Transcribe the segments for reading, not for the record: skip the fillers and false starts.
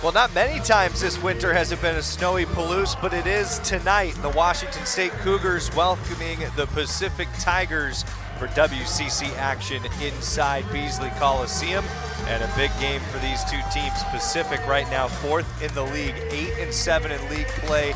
Well, not many times this winter has it been a snowy Palouse, but it is tonight. The Washington State Cougars welcoming the Pacific Tigers for WCC action inside Beasley Coliseum. And a big game for these two teams. Pacific right now 4th in the league, 8-7 in league play,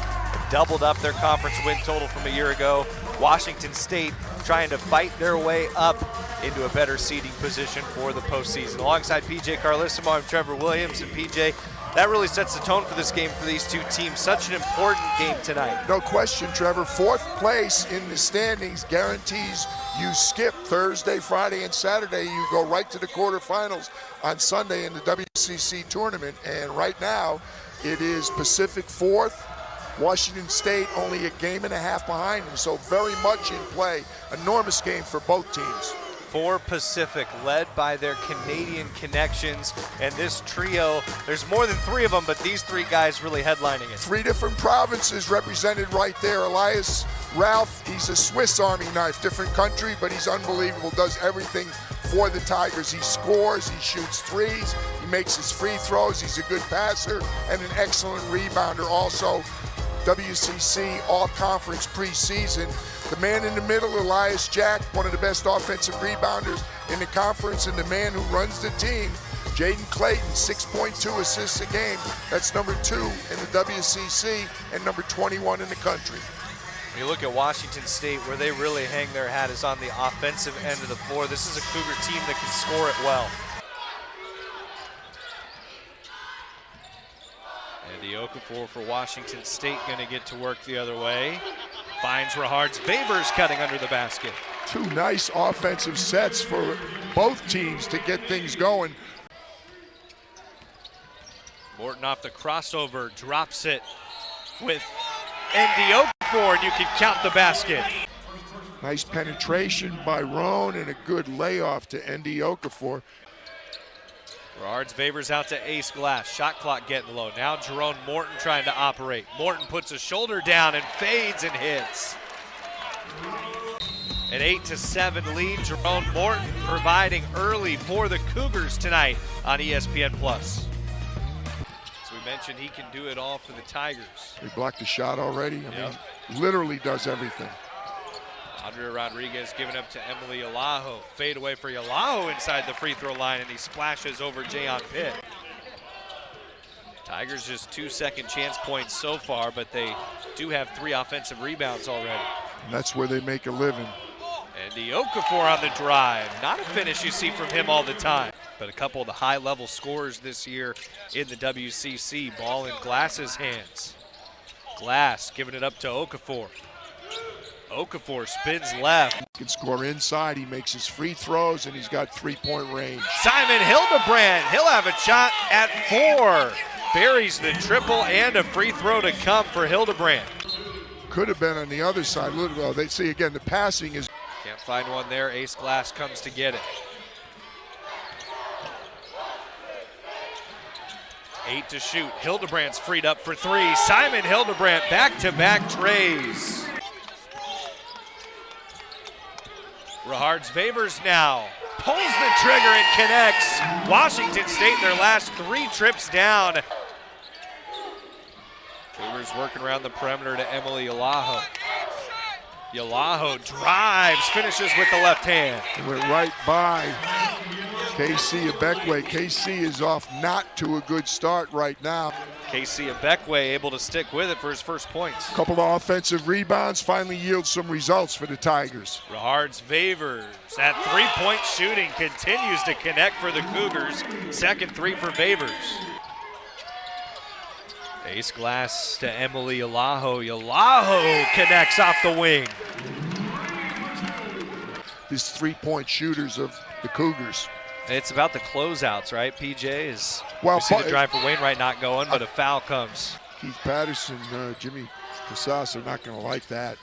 doubled up their conference win total from a year ago. Washington State trying to fight their way up into a better seeding position for the postseason. Alongside PJ Carlissimo, I'm Trevor Williams, and PJ, that really sets the tone for this game for these two teams. Such an important game tonight. No question, Trevor. 4th place in the standings guarantees you skip Thursday, Friday, and Saturday. You go right to the quarterfinals on Sunday in the WCC tournament. And right now, it is Pacific 4th. Washington State only a game and a half behind them, so very much in play. Enormous game for both teams. For Pacific, led by their Canadian connections, and this trio, there's more than 3 of them, but these 3 guys really headlining it. 3 different provinces represented right there. Elias Ralph, he's a Swiss Army knife, different country, but he's unbelievable, does everything for the Tigers. He scores, he shoots threes, he makes his free throws, he's a good passer, and an excellent rebounder also. WCC All-Conference preseason. The man in the middle, Elias Jack, one of the best offensive rebounders in the conference, and the man who runs the team, Jaden Clayton, 6.2 assists a game. That's number 2 in the WCC and number 21 in the country. When you look at Washington State, where they really hang their hat is on the offensive end of the floor. This is a Cougar team that can score it well. Andy Okafor for Washington State going to get to work the other way. Finds Rahards Favors cutting under the basket. 2 nice offensive sets for both teams to get things going. Morton off the crossover, drops it with Andy Okafor, and you can count the basket. Nice penetration by Roan and a good layoff to Andy Okafor. Rahards Favors out to Ace Glass. Shot clock getting low. Now Jerome Morton trying to operate. Morton puts a shoulder down and fades and hits. An 8-7 lead. Jerome Morton providing early for the Cougars tonight on ESPN+. As we mentioned, he can do it all for the Tigers. He blocked the shot already. I mean, literally does everything. Andrea Rodriguez giving up to Emily Alaho. Fade away for Alaho inside the free throw line, and he splashes over Jayon Pitt. Tigers just 2 second chance points so far, but they do have 3 offensive rebounds already. And that's where they make a living. Andy Okafor on the drive. Not a finish you see from him all the time, but a couple of the high-level scorers this year in the WCC. Ball in Glass's hands. Glass giving it up to Okafor. Okafor spins left. He can score inside, he makes his free throws, and he's got 3-point range. Simon Hildebrand, he'll have a shot at 4. Buries the triple and a free throw to come for Hildebrand. Could have been on the other side. Well, they see again, the passing is. Can't find one there. Ace Glass comes to get it. 8 to shoot. Hildebrand's freed up for 3. Simon Hildebrand back-to-back trays. Rahards Favors now pulls the trigger and connects. Washington State their last 3 trips down. Cougars working around the perimeter to Emily Alaho. Alaho drives, finishes with the left hand. It went right by KC Abekwe. KC is off not to a good start right now. KC Abekwe able to stick with it for his first points. A couple of offensive rebounds finally yield some results for the Tigers. Rahards Favors. That 3-point shooting continues to connect for the Cougars. Second 3 for Favors. Ace Glass to Emily Alaho. Alaho connects off the wing. These 3-point shooters of the Cougars. It's about the closeouts, right? PJ is, well, you see the drive for Wainwright not going, but a foul comes. Keith Patterson, Jimmy Casas are not going to like that.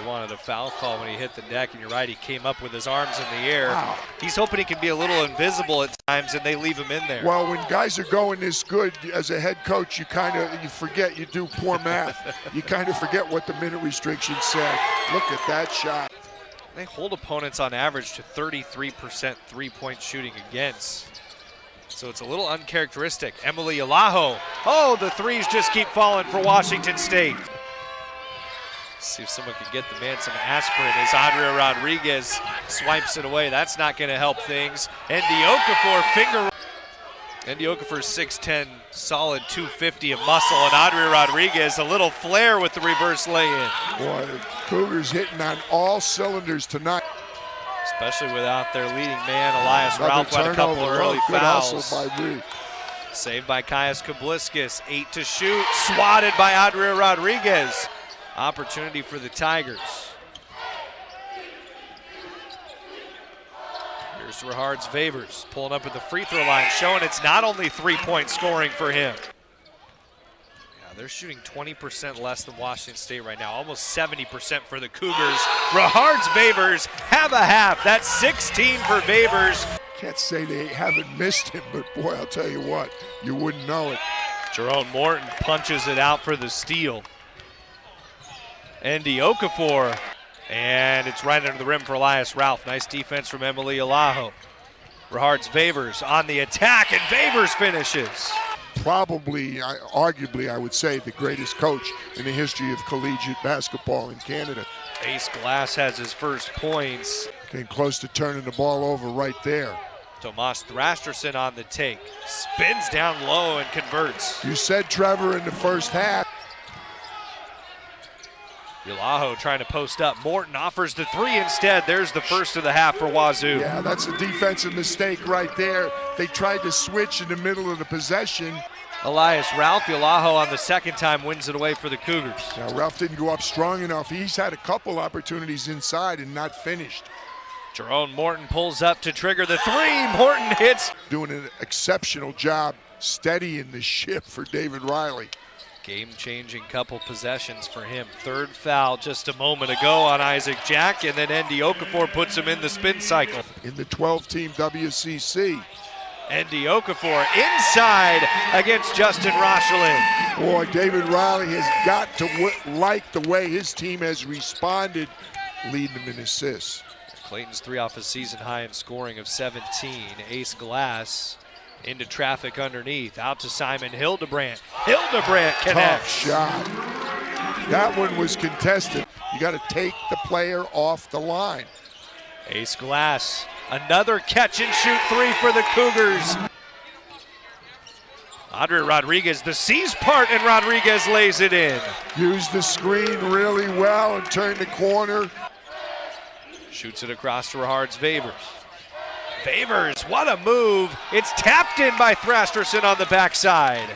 He wanted a foul call when he hit the deck, and you're right, he came up with his arms in the air. Wow. He's hoping he can be a little invisible at times, and they leave him in there. Well, when guys are going this good, as a head coach, you forget, you do poor math. You kind of forget what the minute restrictions said. Look at that shot. They hold opponents on average to 33% 3-point shooting against. So it's a little uncharacteristic. Emily Alaho. Oh, the threes just keep falling for Washington State. See if someone can get the man some aspirin as Andrea Rodriguez swipes it away. That's not going to help things. Ndie Okafor Ndie Okafor's 6'10", solid 250 of muscle, and Andrea Rodriguez a little flare with the reverse lay-in. Boy, the Cougars hitting on all cylinders tonight. Especially without their leading man, Elias Ralph, had a couple early good fouls. Hustle by Bree. Saved by Caius Kabliskas, 8 to shoot, swatted by Andrea Rodriguez. Opportunity for the Tigers. Here's Rahards Favors pulling up at the free throw line, showing it's not only three-point scoring for him. Yeah, they're shooting 20% less than Washington State right now, almost 70% for the Cougars. Rahards Favors have a half. That's 16 for Favors. Can't say they haven't missed him, but boy, I'll tell you what, you wouldn't know it. Jerome Morton punches it out for the steal. Ndie Okafor, and it's right under the rim for Elias Ralph. Nice defense from Emily Alaho. Rahards Favors on the attack, and Favors finishes. Probably, arguably, I would say, the greatest coach in the history of collegiate basketball in Canada. Ace Glass has his first points. Came close to turning the ball over right there. Tomas Thrasterson on the take. Spins down low and converts. You said, Trevor, in the first half. Alaho trying to post up. Morton offers the three instead. There's the first of the half for Wazoo. Yeah, that's a defensive mistake right there. They tried to switch in the middle of the possession. Elias Ralph, Alaho on the second time wins it away for the Cougars. Now, Ralph didn't go up strong enough. He's had a couple opportunities inside and not finished. Jerome Morton pulls up to trigger the three. Morton hits. Doing an exceptional job steadying the ship for David Riley. Game-changing couple possessions for him. Third foul just a moment ago on Isaac Jack, and then Ndie Okafor puts him in the spin cycle. In the 12-team WCC. Ndie Okafor inside against Justin Rochelin. Boy, David Riley has got to like the way his team has responded, leading them in assists. Clayton's three off a season high in scoring of 17. Ace Glass into traffic underneath, out to Simon Hildebrandt. Hildebrandt connects. Tough shot. That one was contested. You got to take the player off the line. Ace Glass, another catch and shoot three for the Cougars. Andrea Rodriguez, the C's part, and Rodriguez lays it in. Used the screen really well and turned the corner. Shoots it across to Rahards Favors. Favors, what a move. It's tapped in by Thrasterson on the backside.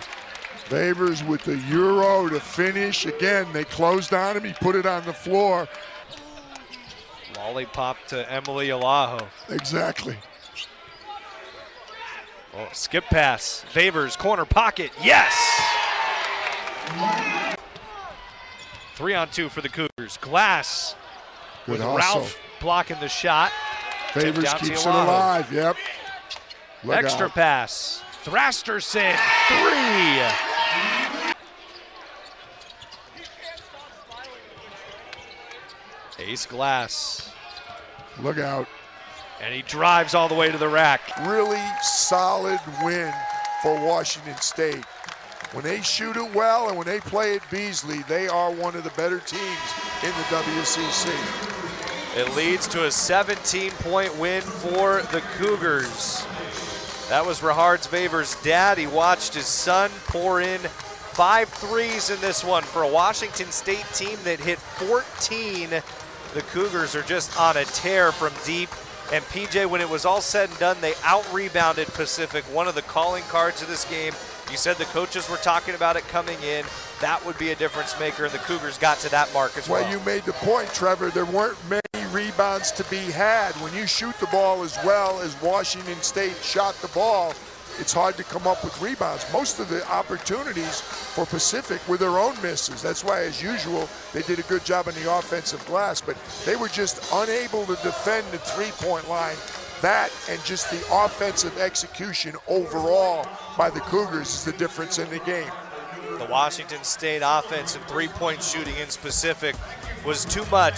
Favors with the Euro to finish. Again, they closed on him. He put it on the floor. Lollipop to Emily Alaho. Exactly. Oh, skip pass. Favors, corner pocket. Yes! 3-on-2 for the Cougars. Glass with Ralph blocking the shot. Favors keeps it alive, yep. Extra pass. Thrasterson, three. Ace Glass. Look out. And he drives all the way to the rack. Really solid win for Washington State. When they shoot it well and when they play at Beasley, they are one of the better teams in the WCC. It leads to a 17-point win for the Cougars. That was Rahards Favors' dad. He watched his son pour in 5 threes in this one for a Washington State team that hit 14. The Cougars are just on a tear from deep. And PJ, when it was all said and done, they out-rebounded Pacific, one of the calling cards of this game. You said the coaches were talking about it coming in. That would be a difference maker, and the Cougars got to that mark as well. Well, you made the point, Trevor. There weren't many rebounds to be had. When you shoot the ball as well as Washington State shot the ball, it's hard to come up with rebounds. Most of the opportunities for Pacific were their own misses. That's why, as usual, they did a good job on the offensive glass, but they were just unable to defend the three-point line. That and just the offensive execution overall by the Cougars is the difference in the game. The Washington State offensive three-point shooting in Pacific was too much.